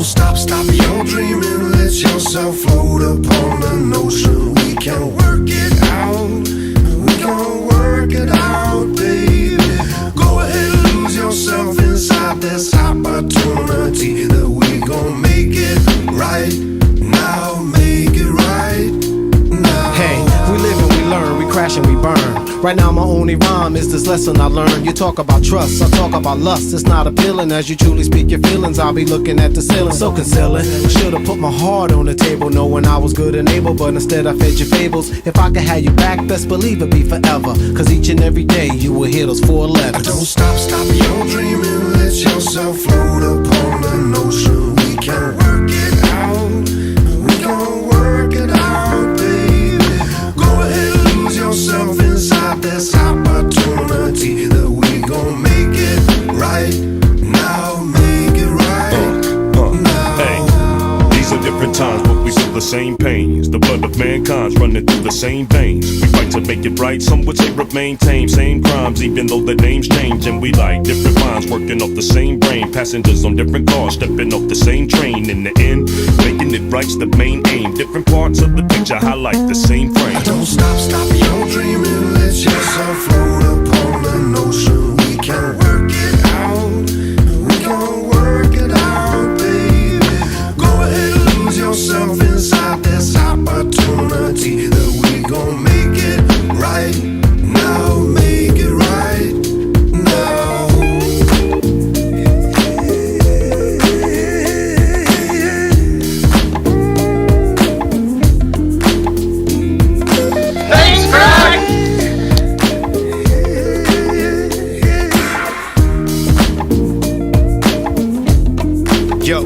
stop your dreaming. Let yourself float upon the ocean. We can work it out. We can work it out, baby. Go ahead and lose yourself inside this opportunity that we gon' make it right now. Make it right now. Hey, we live and we learn, we crash and we burn. Right now my only rhyme is this lesson I learned. You talk about trust, I talk about lust. It's not appealing as you truly speak your feelings. I'll be looking at the ceiling, so concealing. Should've put my heart on the table, knowing I was good and able, but instead I fed your fables. If I could have you back, best believe it'd be forever. Cause each and every day you will hear those 4 letters. Don't stop your dreaming. Let yourself float upon the ocean. We can work it out. We can work it out, baby. Go ahead and lose yourself inside this opportunity that we gon' make it right now. Make it right now. Hey, these are different times, but we feel the same pains. The blood of mankind's running through the same veins. We fight to make it right, some would say remain tame. Same crimes, even though the names change. And we like different minds working off the same brain. Passengers on different cars, stepping off the same train. In the end, making it right's the main aim. Different parts of the picture highlight the same frame. Don't stop your dreaming. Let yourself float upon the ocean. We can work it out. We can work it out, baby. Go ahead and lose yourself inside this opportunity that we gon' make it right now. Make it right now. Thanks, Craig! Yo,